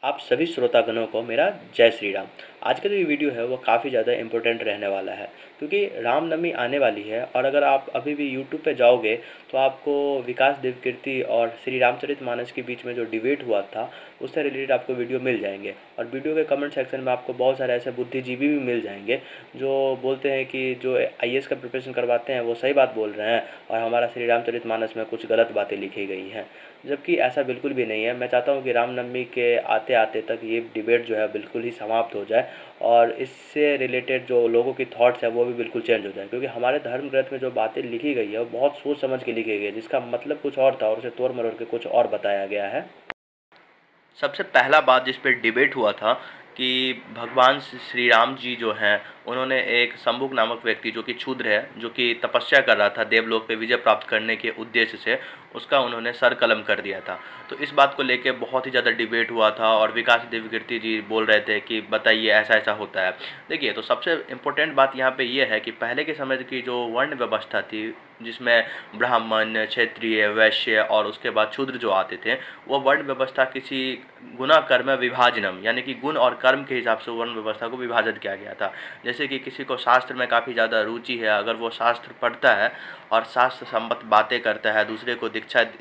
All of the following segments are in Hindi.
आप सभी श्रोतागणों को मेरा जय श्री राम। आज का जो ये वीडियो है वो काफ़ी ज़्यादा इम्पोर्टेंट रहने वाला है, क्योंकि रामनवमी आने वाली है। और अगर आप अभी भी यूट्यूब पे जाओगे तो आपको विकास देवकीर्ति और श्री रामचरितमानस के बीच में जो डिबेट हुआ था उससे रिलेटेड आपको वीडियो मिल जाएंगे। और वीडियो के कमेंट सेक्शन में आपको बहुत सारे ऐसे बुद्धिजीवी भी मिल जाएंगे जो बोलते हैं कि जो आईएएस का प्रिपरेशन करवाते हैं वो सही बात बोल रहे हैं और हमारा श्री रामचरितमानस में कुछ गलत बातें लिखी गई हैं, जबकि ऐसा बिल्कुल भी नहीं है। मैं चाहता हूँ कि रामनवमी के आते आते तक ये डिबेट जो है बिल्कुल ही समाप्त हो जाए और इससे रिलेटेड जो लोगों की थॉट्स है वो भी बिल्कुल चेंज हो जाए, क्योंकि हमारे धर्म ग्रंथ में जो बातें लिखी गई है वो बहुत सोच समझ के लिखी गई है, जिसका मतलब कुछ और था और उसे तोड़ मरोड़ के कुछ और बताया गया है। सबसे पहला बात जिस पे डिबेट हुआ था कि भगवान श्री राम जी जो हैं उन्होंने एक शंभुक नामक व्यक्ति जो कि क्षुद्र है, जो कि तपस्या कर रहा था देवलोक पे विजय प्राप्त करने के उद्देश्य से, उसका उन्होंने सर कलम कर दिया था। तो इस बात को लेके बहुत ही ज़्यादा डिबेट हुआ था और विकास देवकीर्ति जी बोल रहे थे कि बताइए ऐसा ऐसा होता है। देखिए, तो सबसे इम्पोर्टेंट बात यहाँ पे ये है कि पहले के समय की जो वर्ण व्यवस्था थी, जिसमें ब्राह्मण, क्षत्रिय, वैश्य और उसके बाद शूद्र जो आते थे, वो वर्ण व्यवस्था किसी गुना कर्म विभाजनम यानी कि गुण और कर्म के हिसाब से वर्ण व्यवस्था को विभाजित किया गया था। जैसे कि किसी को शास्त्र में काफ़ी ज़्यादा रुचि है, अगर वो शास्त्र पढ़ता है और शास्त्र सम्मत बातें करता है, दूसरे को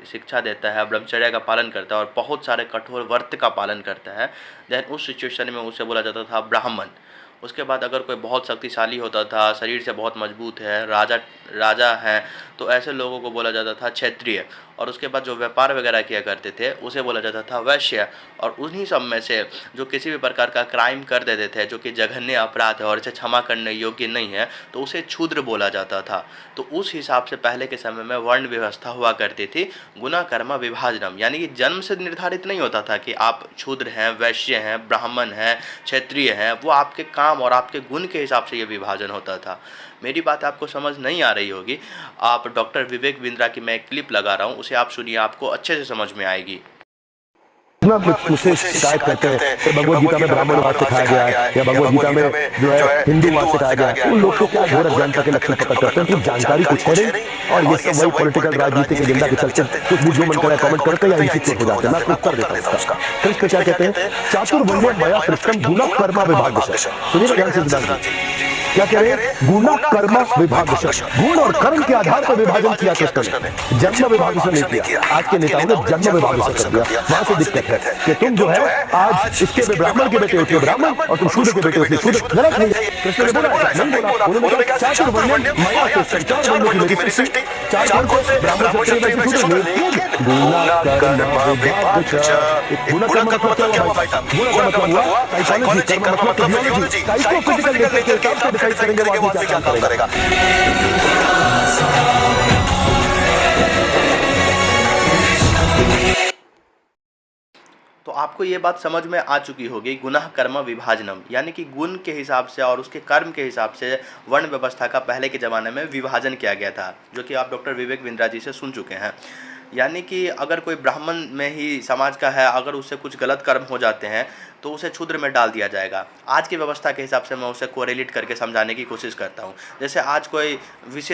शिक्षा देता है, ब्रह्मचर्य का पालन करता है और बहुत सारे कठोर व्रत का पालन करता है, देन उस सिचुएशन में उसे बोला जाता था ब्राह्मण। उसके बाद अगर कोई बहुत शक्तिशाली होता था, शरीर से बहुत मजबूत है, राजा हैं, तो ऐसे लोगों को बोला जाता था क्षत्रिय। और उसके बाद जो व्यापार वगैरह किया करते थे उसे बोला जाता था वैश्य। और उन्हीं सब में से जो किसी भी प्रकार का क्राइम कर देते थे जो कि जघन्य अपराध है और इसे क्षमा करने योग्य नहीं है, तो उसे क्षुद्र बोला जाता था। तो उस हिसाब से पहले के समय में वर्ण व्यवस्था हुआ करती थी, गुना कर्म विभाजनम, यानी कि जन्म से निर्धारित नहीं होता था कि आप क्षुद्र हैं, वैश्य हैं, ब्राह्मण हैं, क्षत्रिय हैं। वो आपके काम और आपके गुण के हिसाब से ये विभाजन होता था। मेरी बात आपको समझ नहीं आ रही होगी, आप डॉक्टर विवेक बिंद्रा की मैं एक क्लिप लगा रहा हूँ, उसे आप सुनिए, आपको अच्छे से समझ में आएगी। मुझसे शिकायत करते हैं कि भगवत गीता में ब्राह्मणवाद सिखाया गया है या भगवत गीता में जो है हिंदूवाद सिखाया गया है। उन लोग को क्या घोर अज्ञानता के लक्षण पकड़ करते हैं कि जानकारी कुछ है नहीं और ये सब वही पॉलिटिकल राजनीतिक एजेंडा के चलते कुछ भी जो मन करे कमेंट करते हैं या इसी चीज हो जाते हैं। मैं उत्तर देता हूँ उसका। कृष्ण क्या कहते हैं? चातुर्वर्ण्य मया सृष्टम गुण कर्म विभाग। सुनिए ध्यान से, क्या कह रहे हैं? गुण कर्म विभाग, गुण और कर्म के आधार पर विभाजन किया कृष्ण ने, जन्म विभाग से नहीं किया। आज के नेताओं ने जन्म विभाग से कर दिया। वहां से दिक्कत है कि तुम जो है आज इसके ब्राह्मण के बेटे होते हो ब्राह्मण और तुम शूद्र के बेटे होते शूद्र। गलत नहीं है। कृष्ण ने बोला नहीं बोला, उन्होंने कहा चातुर्वर्ण्य मया सृष्टि, चार वर्णों की मेरी सृष्टि, चार को ब्राह्मण क्षत्रिय वैश्य शूद्र, लेकिन गुण कर्म विभाग। गुण कर्म मतलब क्या हुआ भाई साहब? गुण कर्म मतलब हुआ साइकोलॉजी, कर्म मतलब फिजियोलॉजी, साइको फिजिकल नेचर के हिसाब से डिसाइड करेंगे वो आदमी क्या काम करेगा। तो आपको ये बात समझ में आ चुकी होगी, गुनाह कर्म विभाजनम, यानी कि गुण के हिसाब से और उसके कर्म के हिसाब से वर्ण व्यवस्था का पहले के ज़माने में विभाजन किया गया था, जो कि आप डॉक्टर विवेक बिंद्रा जी से सुन चुके हैं। यानी कि अगर कोई ब्राह्मण में ही समाज का है, अगर उससे कुछ गलत कर्म हो जाते हैं तो उसे क्षुद्र में डाल दिया जाएगा। आज की व्यवस्था के हिसाब से मैं उसे कोरिलेट करके समझाने की कोशिश करता हूँ। जैसे आज कोई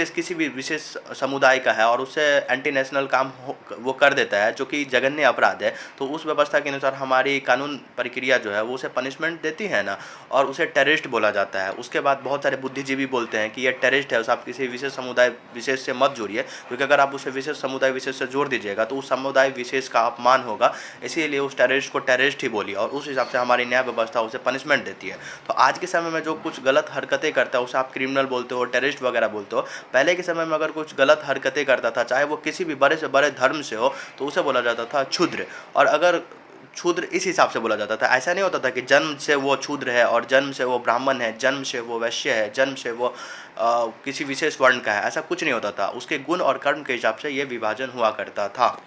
किसी भी विशेष समुदाय का है और उससे एंटी नेशनल काम वो कर देता है जो कि जघन्य अपराध है, तो उस व्यवस्था के अनुसार हमारी कानून प्रक्रिया जो है वो उसे पनिशमेंट देती है ना, और उसे टेररिस्ट बोला जाता है। उसके बाद बहुत सारे बुद्धिजीवी बोलते हैं कि ये टेररिस्ट है, उसे आप किसी विशेष समुदाय विशेष से मत जोड़िए, क्योंकि अगर आप उसे विशेष समुदाय विशेष से जोड़ दीजिएगा तो उस समुदाय विशेष का अपमान होगा, इसीलिए उस टेररिस्ट को टेररिस्ट ही बोलिए, और उस हिसाब से हमारी न्याय व्यवस्था उसे पनिशमेंट देती है। तो आज के समय में जो कुछ गलत हरकतें करता है उसे आप क्रिमिनल बोलते हो, टेररिस्ट वगैरह बोलते हो। पहले के समय में अगर कुछ गलत हरकतें करता था, चाहे वो किसी भी बड़े से बड़े धर्म से हो, तो उसे बोला जाता था क्षुद्र। और अगर क्षुद्र इस हिसाब से बोला जाता था, ऐसा नहीं होता था कि जन्म से वो क्षुद्र है और जन्म से वो ब्राह्मण है, जन्म से वो वैश्य है, जन्म से वो किसी विशेष वर्ण का है, ऐसा कुछ नहीं होता था। उसके गुण और कर्म के हिसाब से ये विभाजन हुआ करता था।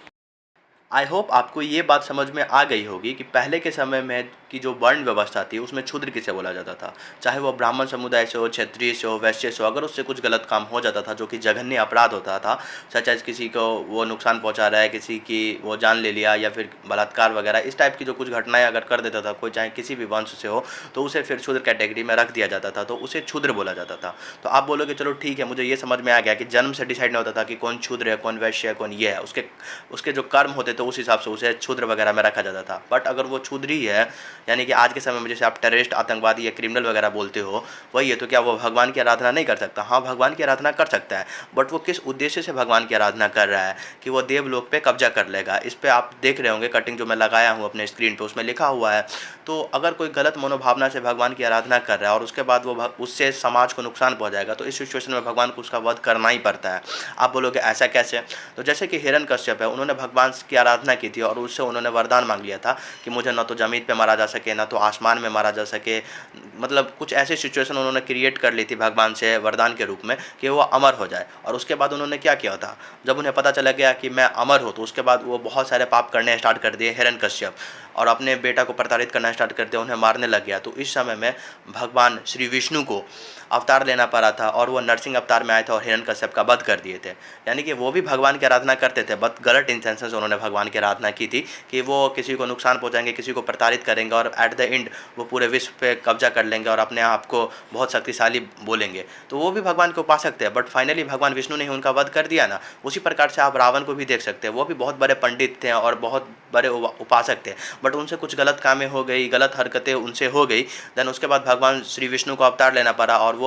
आई होप आपको ये बात समझ में आ गई होगी कि पहले के समय में की जो वर्ण व्यवस्था थी उसमें क्षुद्र किसे बोला जाता था, चाहे वो ब्राह्मण समुदाय से हो, क्षत्रिय से हो, वैश्य से हो। अगर उससे कुछ गलत काम हो जाता था जो कि जघन्य अपराध होता था, सच एज किसी को वो नुकसान पहुंचा रहा है, किसी की वो जान ले लिया या फिर बलात्कार वगैरह, इस टाइप की जो कुछ घटनाएं अगर कर देता था कोई, चाहे किसी भी वंश से हो, तो उसे फिर क्षुद्र कैटेगरी में रख दिया जाता था, तो उसे क्षुद्र बोला जाता था। तो आप बोलोगे चलो ठीक है, मुझे ये समझ में आ गया कि जन्म से डिसाइड नहीं होता था कि कौन क्षुद्र है, कौन वैश्य है, कौन ये है। उसके जो कर्म होते थे तो उस हिसाब से उसे क्षुद्र वगैरह में रखा जाता था। बट अगर वो क्षुद्र ही है, यानी कि आज के समय में जैसे आप टेररिस्ट, आतंकवादी या क्रिमिनल वगैरह बोलते हो, वही है, तो क्या वो भगवान की आराधना नहीं कर सकता? हाँ, भगवान की आराधना कर सकता है, बट वो किस उद्देश्य से भगवान की आराधना कर रहा है कि वो देवलोक पे कब्जा कर लेगा। इस पे आप देख रहे होंगे कटिंग जो मैं लगाया हूँ अपने स्क्रीन पे, उसमें लिखा हुआ है। तो अगर कोई गलत मनोभावना से भगवान की आराधना कर रहा है और उसके बाद वो उससे समाज को नुकसान पहुंचाएगा, तो इस सिचुएशन में भगवान को उसका वध करना ही पड़ता है। आप बोलोगे ऐसा कैसे? तो जैसे कि हिरण्यकश्यप है, उन्होंने भगवान की आराधना की थी और उससे उन्होंने वरदान मांग लिया था कि मुझे न तो ज़मीन पे मारा जा सके, ना तो आसमान में मारा जा सके। मतलब कुछ ऐसी सिचुएशन उन्होंने क्रिएट कर ली थी भगवान से वरदान के रूप में कि वो अमर हो जाए। और उसके बाद उन्होंने क्या किया था, जब उन्हें पता चला गया कि मैं अमर हूँ, तो उसके बाद वो बहुत सारे पाप करने स्टार्ट कर दिए हिरण्यकश्यप, और अपने बेटा को प्रताड़ित करना स्टार्ट कर दिया, उन्हें मारने लग गया। तो इस समय में भगवान श्री विष्णु को अवतार लेना पड़ा था और वो नरसिंह अवतार में आए थे और हिरण्यकश्यप का वध कर दिए थे। यानी कि वो भी भगवान की आराधना करते थे, बट गलत इंटेंशन से उन्होंने भगवान की आराधना की थी कि वो किसी को नुकसान पहुंचाएंगे, किसी को प्रताड़ित करेंगे और एट द एंड वो पूरे विश्व पे कब्जा कर लेंगे और अपने आप को बहुत शक्तिशाली बोलेंगे। तो वो भी भगवान के उपासक थे, बट फाइनली भगवान विष्णु ने ही उनका वध कर दिया ना। उसी प्रकार से आप रावण को भी देख सकते हैं, वो भी बहुत बड़े पंडित थे और बहुत बड़े उपासक थे, बट उनसे कुछ गलत कामें हो गई, गलत हरकतें उनसे हो गई। देन उसके बाद भगवान श्री विष्णु को अवतार लेना पड़ा और वो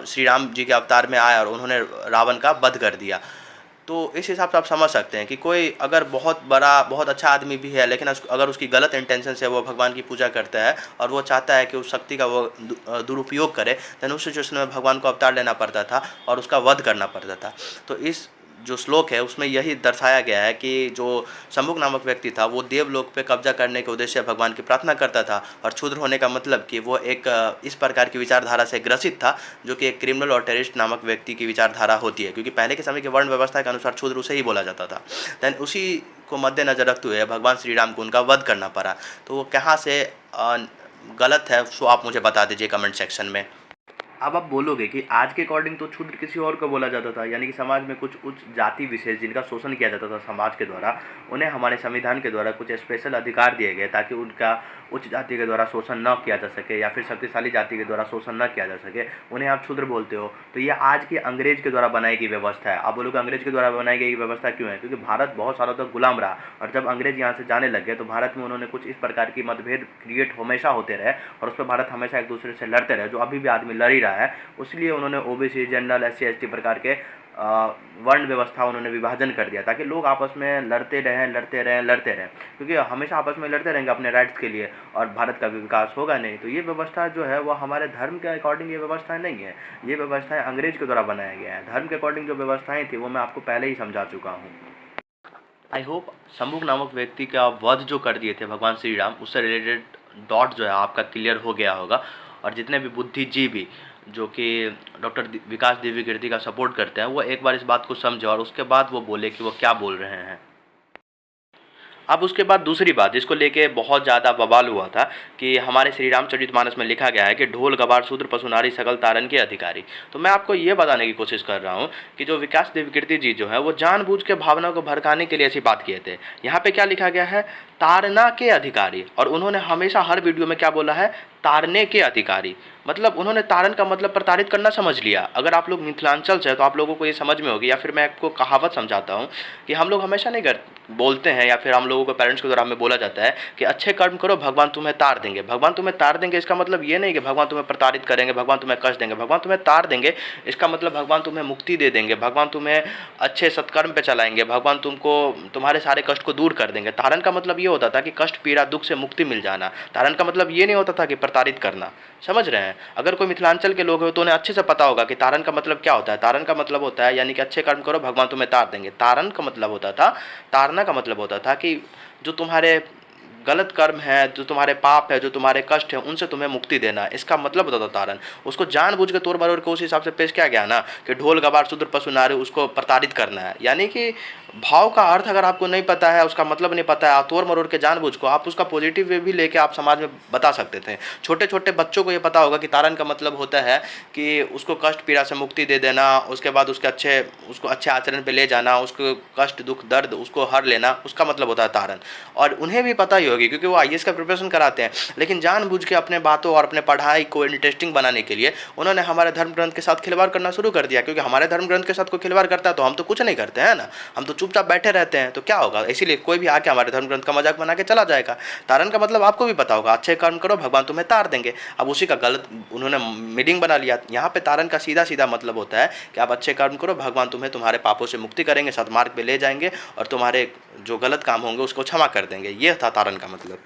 श्री राम जी के अवतार में आए और उन्होंने रावण का वध कर दिया। तो इस हिसाब से आप समझ सकते हैं कि कोई अगर बहुत बड़ा, बहुत अच्छा आदमी भी है, लेकिन अगर उसकी गलत इंटेंशन से वो भगवान की पूजा करता है और वो चाहता है कि उस शक्ति का वो दुरुपयोग करे, देन उस सिचुएशन में भगवान को अवतार लेना पड़ता था और उसका वध करना पड़ता था। तो इस जो श्लोक है उसमें यही दर्शाया गया है कि जो शंभुक नामक व्यक्ति था वो देवलोक पे कब्जा करने के उद्देश्य से भगवान की प्रार्थना करता था, और क्षुद्र होने का मतलब कि वो एक इस प्रकार की विचारधारा से ग्रसित था जो कि एक क्रिमिनल और टेररिस्ट नामक व्यक्ति की विचारधारा होती है, क्योंकि पहले के समय की वर्ण व्यवस्था के अनुसार क्षुद्र उसे ही बोला जाता था। देन उसी को मद्देनजर रखते हुए भगवान श्री राम को उनका वध करना पड़ा। तो वो कहाँ से गलत है, सो आप मुझे बता दीजिए कमेंट सेक्शन में। अब आप बोलोगे कि आज के अकॉर्डिंग तो क्षुद्र किसी और को बोला जाता था, यानी कि समाज में कुछ उच्च जाति विशेष जिनका शोषण किया जाता था समाज के द्वारा, उन्हें हमारे संविधान के द्वारा कुछ स्पेशल अधिकार दिए गए ताकि उनका उच्च जाति के द्वारा शोषण न किया जा सके या फिर शक्तिशाली जाति के द्वारा शोषण न किया जा सके। उन्हें आप क्षुद्र बोलते हो। तो ये आज की अंग्रेज के द्वारा बनाई गई व्यवस्था है। आप बोलोगे अंग्रेज के द्वारा बनाई गई व्यवस्था क्यों है? क्योंकि भारत बहुत सालों तक गुलाम रहा, और जब अंग्रेज यहाँ से जाने लग गए तो भारत में उन्होंने कुछ इस प्रकार की मतभेद क्रिएट हमेशा होते रहे, और उस पर भारत हमेशा एक दूसरे से लड़ते रहे, जो अभी भी आदमी लड़ ही रहा है। इसलिए उन्होंने ओबीसी, जनरल, SC ST प्रकार के वर्ण व्यवस्था उन्होंने विभाजन कर दिया ताकि लोग आपस में लड़ते रहें, क्योंकि हमेशा आपस में लड़ते रहेंगे अपने राइट्स के लिए और भारत का विकास होगा नहीं। तो ये व्यवस्था जो है वो हमारे धर्म के अकॉर्डिंग ये व्यवस्था नहीं है, ये व्यवस्थाएं अंग्रेज के द्वारा बनाया गया है। धर्म के अकॉर्डिंग जो व्यवस्थाएं थी वो मैं आपको पहले ही समझा चुका हूँ। आई होप शंभुक नामक व्यक्ति का वध जो कर दिए थे भगवान श्री राम, उससे रिलेटेड डॉट जो है आपका क्लियर हो गया होगा। और जितने भी बुद्धिजीवी जो कि डॉक्टर विकास दिव्य कीर्ति का सपोर्ट करते हैं, वो एक बार इस बात को समझे और उसके बाद वो बोले कि वो क्या बोल रहे हैं। अब उसके बाद दूसरी बात जिसको लेके बहुत ज़्यादा बवाल हुआ था कि हमारे श्री रामचरितमानस में लिखा गया है कि ढोल गवार शूद्र पशु नारी सकल तारन के अधिकारी। तो मैं आपको ये बताने की कोशिश कर रहा हूँ कि जो विकास दिव्य कीर्ति जी जो है वो जानबूझ के भावना को भड़काने के लिए ऐसी बात किए थे। यहाँ पे क्या लिखा गया है? तारना के अधिकारी। और उन्होंने हमेशा हर वीडियो में क्या बोला है? तारने के अधिकारी। मतलब उन्होंने तारन का मतलब प्रताड़ित करना समझ लिया। अगर आप लोग मिथिलांचल से हैं तो आप लोगों को ये समझ में होगी, या फिर मैं आपको कहावत समझाता हूँ कि हम लोग हमेशा नहीं बोलते हैं, या फिर हम लोगों को पेरेंट्स के द्वारा हमें बोला जाता है कि अच्छे कर्म करो भगवान तुम्हें तार देंगे। भगवान तुम्हें तार देंगे इसका मतलब ये नहीं कि भगवान तुम्हें प्रताड़ित करेंगे, भगवान तुम्हें कष्ट देंगे। भगवान तुम्हें तार देंगे इसका मतलब भगवान तुम्हें मुक्ति दे देंगे, भगवान तुम्हें अच्छे सत्कर्म पे चलाएंगे, भगवान तुमको तुम्हारे सारे कष्ट को दूर कर देंगे। तारन का मतलब ये होता था कि कष्ट, पीड़ा, दुख से मुक्ति मिल जाना। तारन का मतलब ये नहीं होता था कि प्रताड़ित करना। समझ रहे हैं? अगर कोई मिथिलांचल के लोग हो तो उन्हें अच्छे से पता होगा कि तारन का मतलब क्या होता है। तारन का मतलब होता है यानी कि अच्छे कर्म करो भगवान तुम्हें तार देंगे। तारन का मतलब होता था, तारना का मतलब होता था कि जो तुम्हारे गलत कर्म है, जो तुम्हारे पाप है, जो तुम्हारे कष्ट है, उनसे तुम्हें मुक्ति देना, इसका मतलब होता था तारन। उसको जानबूझ के तोड़ मरोड़ के उस हिसाब से पेश किया गया ना कि ढोल गवार शूद्र पशु नारी, उसको प्रताड़ित करना है। यानी कि भाव का अर्थ अगर आपको नहीं पता है, उसका मतलब नहीं पता है, तोड़ मरोड़ के जानबूझ को आप उसका पॉजिटिव वे भी लेके आप समाज में बता सकते थे। छोटे छोटे बच्चों को ये पता होगा कि तारन का मतलब होता है कि उसको कष्ट पीड़ा से मुक्ति दे देना, उसके बाद उसको अच्छे आचरण पे ले जाना, उसको कष्ट दुख दर्द उसको हर लेना, उसका मतलब होता है तारन। और उन्हें भी पता ही होगी क्योंकि वो IAS का प्रिपरेशन कराते हैं। लेकिन जानबूझ के अपने बातों और अपने पढ़ाई को इंटरेस्टिंग बनाने के लिए उन्होंने हमारे धर्म ग्रंथ के साथ खिलवाड़ करना शुरू कर दिया, क्योंकि हमारे धर्म ग्रंथ के साथ कोई खिलवाड़ करता है तो हम तो कुछ नहीं करते हैं ना, हम तो चुपचाप बैठे रहते हैं तो क्या होगा, इसीलिए कोई भी आके हमारे धर्म ग्रंथ का मजाक बना के चला जाएगा। तारन का मतलब आपको भी पता होगा, अच्छे कर्म करो भगवान तुम्हें तार देंगे। अब उसी का गलत उन्होंने मीनिंग बना लिया। यहाँ पे तारन का सीधा सीधा मतलब होता है कि आप अच्छे कर्म करो, भगवान तुम्हें तुम्हारे पापों से मुक्ति करेंगे, सद्मार्ग पे ले जाएंगे और तुम्हारे जो गलत काम होंगे उसको क्षमा कर देंगे। ये था तारन का मतलब।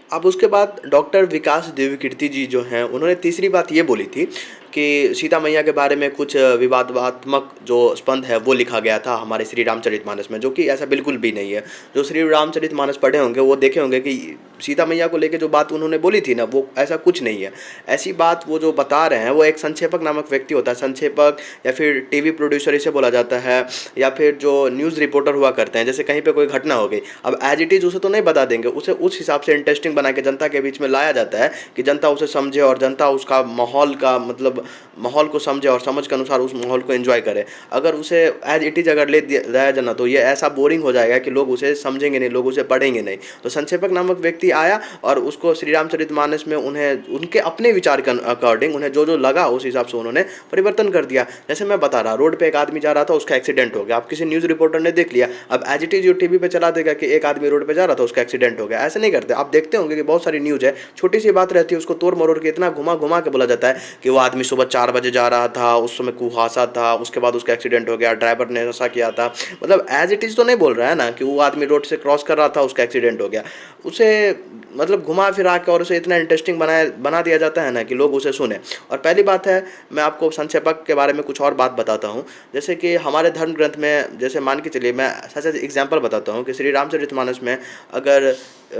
अब उसके बाद डॉक्टर विकास दिव्यकीर्ति जी जो हैं उन्होंने तीसरी बात ये बोली थी कि सीता मैया के बारे में कुछ विवादात्मक जो स्पंद है वो लिखा गया था हमारे श्री रामचरितमानस में, जो कि ऐसा बिल्कुल भी नहीं है। जो श्री रामचरितमानस पढ़े होंगे वो देखे होंगे कि सीता मैया को लेके जो बात उन्होंने बोली थी ना, वो ऐसा कुछ नहीं है। ऐसी बात वो जो बता रहे हैं वो एक संक्षेपक नामक व्यक्ति होता है, संक्षेपक या फिर टीवी प्रोड्यूसर इसे बोला जाता है, या फिर जो न्यूज़ रिपोर्टर हुआ करते हैं। जैसे कहीं पे कोई घटना हो गई, अब एज इट इज़ उसे तो नहीं बता देंगे, उसे उस हिसाब से इंटरेस्टिंग बना के जनता के बीच में लाया जाता है कि जनता उसे समझे और जनता उसका माहौल का मतलब माहौल को समझे और समझ के अनुसार उस माहौल को एंजॉय करे। अगर उसे एज इट इज़ अगर ले दिया जाना तो ये ऐसा बोरिंग हो जाएगा कि लोग उसे समझेंगे नहीं, लोग उसे पढ़ेंगे नहीं। तो संक्षेपक नामक व्यक्ति आया और उसको श्री रामचरितमानस में उन्हें उनके अपने विचार के अकॉर्डिंग उन्हें जो जो लगा उस हिसाब से उन्होंने परिवर्तन कर दिया। जैसे मैं बता रहा, रोड पे एक आदमी जा रहा था, उसका एक्सीडेंट हो गया। अब किसी न्यूज़ रिपोर्टर ने देख लिया, अब एज इट इज़ जो टीवी पे चला देगा कि एक आदमी रोड पे जा रहा था, उसका एक्सीडेंट हो गया। ऐसे नहीं करते। आप देखते होंगे कि बहुत सारी न्यूज़ है, छोटी सी बात रहती है, उसको तोड़ मरोड़ के इतना घुमा घुमा के बोला जाता है कि वो आदमी सुबह 4 बजे जा रहा था, उस समय कुहासा था, उसके बाद उसका एक्सीडेंट हो गया, ड्राइवर ने नशा किया था। मतलब एज इट इज़ तो नहीं बोल रहा है ना कि वो आदमी रोड से क्रॉस कर रहा था, उसका एक्सीडेंट हो गया। उसे मतलब घुमा फिरा के और उसे इतना इंटरेस्टिंग बना दिया जाता है ना कि लोग उसे सुने। और पहली बात है, मैं आपको संक्षेपक के बारे में कुछ और बात बताता हूँ। जैसे कि हमारे धर्म ग्रंथ में, जैसे मान के चलिए, मैं सच एग्जाम्पल बताता हूँ कि श्री रामचरितमानस में अगर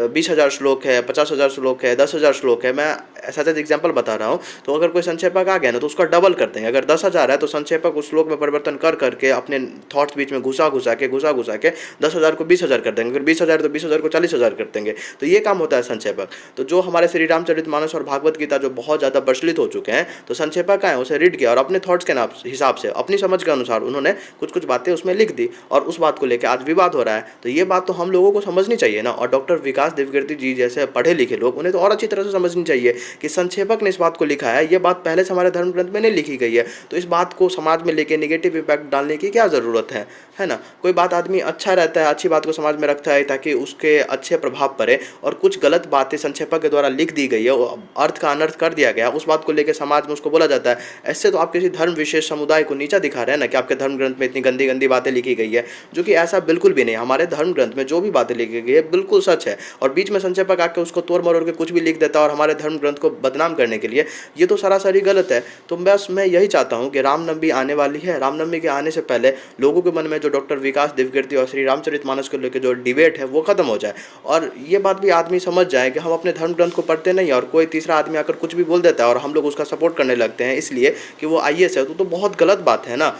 20,000 श्लोक है, 50,000 श्लोक है, 10,000 श्लोक है, मैं सच एग्जाम्पल बता रहा हूँ। तो अगर कोई संक्षेपक आ गया ना तो उसका डबल कर देंगे। अगर 10,000 है तो संक्षेपक उस श्लोक में परिवर्तन कर करके अपने थॉट्स बीच में घुसा घुसा के 10,000 को 20,000 कर देंगे, फिर 20,000 तो 20,000 को 40,000 कर देंगे। तो ये काम होता है संक्षेपक। तो जो हमारे श्री रामचरितमानस और भागवत गीता जो बहुत ज़्यादा प्रचलित हो चुके हैं, तो संक्षेपक आए, उसे रीड किया और अपने थॉट्स के हिसाब से, अपनी समझ के अनुसार उन्होंने कुछ कुछ बातें उसमें लिख दी और उस बात को लेकर आज विवाद हो रहा है। तो ये बात तो हम लोगों को समझनी चाहिए ना। और डॉक्टर विकास दिव्यकीर्ति जी जैसे पढ़े लिखे लोग, उन्हें तो और अच्छी तरह से समझनी चाहिए कि संक्षेपक ने इस बात को लिखा है, ये बात पहले से हमारे धर्म ग्रंथ में नहीं लिखी गई है। तो इस बात को समाज में लेके नेगेटिव इम्पैक्ट डालने की क्या ज़रूरत है ना। कोई बात आदमी अच्छा रहता है, अच्छी बात को समाज में रखता है ताकि उसके अच्छे प्रभाव पड़े, और कुछ गलत बातें संक्षेपक के द्वारा लिख दी गई है, अर्थ का अनर्थ कर दिया गया, उस बात को लेकर समाज में उसको बोला जाता है। ऐसे तो आप किसी धर्म विशेष समुदाय को नीचा दिखा रहे हैं ना कि आपके धर्म ग्रंथ में इतनी गंदी गंदी बातें लिखी गई है, जो कि ऐसा बिल्कुल भी नहीं। हमारे धर्म ग्रंथ में जो भी बातें लिखी गई है बिल्कुल सच है, और बीच में संक्षेपक आके उसको तोड़ मरोड़ के कुछ भी लिख देता है और हमारे धर्म ग्रंथ को बदनाम करने के लिए, ये तो सरासरी गलत है। तो बस मैं यही चाहता हूँ कि रामनवमी आने वाली है, रामनवमी के आने से पहले लोगों के मन में जो डॉक्टर विकास दिव्यकीर्ति और श्री रामचरितमानस को लेकर जो डिबेट है वो खत्म हो जाए, और ये बात भी आदमी समझ जाए कि हम अपने धर्म ग्रंथ को पढ़ते नहीं और कोई तीसरा आदमी आकर कुछ भी बोल देता है और हम लोग उसका सपोर्ट करने लगते हैं इसलिए कि वो IAS है। तो बहुत गलत बात है ना।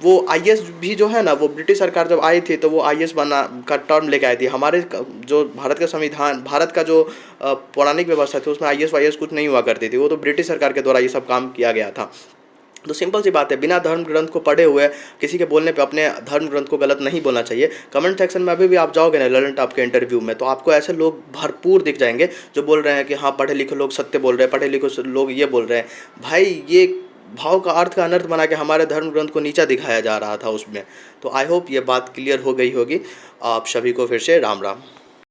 वो IAS भी जो है ना, वो ब्रिटिश सरकार जब आई थी तो वो IAS बना का टर्म लेके आई थी। हमारे जो भारत का संविधान, भारत का जो पौराणिक व्यवस्था थी उसमें IAS कुछ नहीं हुआ करती थी, वो तो ब्रिटिश सरकार के द्वारा ये सब काम किया गया था। तो सिंपल सी बात है, बिना धर्म ग्रंथ को पढ़े हुए किसी के बोलने पे अपने धर्म ग्रंथ को गलत नहीं बोलना चाहिए। कमेंट सेक्शन में अभी भी आप जाओगे ना ललन टॉप के इंटरव्यू में, तो आपको ऐसे लोग भरपूर दिख जाएंगे जो बोल रहे हैं कि हाँ पढ़े लिखे लोग सत्य बोल रहे हैं, पढ़े लिखे लोग ये बोल रहे हैं। भाई ये भाव का अर्थ का अनर्थ बना के हमारे धर्म ग्रंथ को नीचा दिखाया जा रहा था उसमें। तो आई होप ये बात क्लियर हो गई होगी आप सभी को। फिर से राम राम।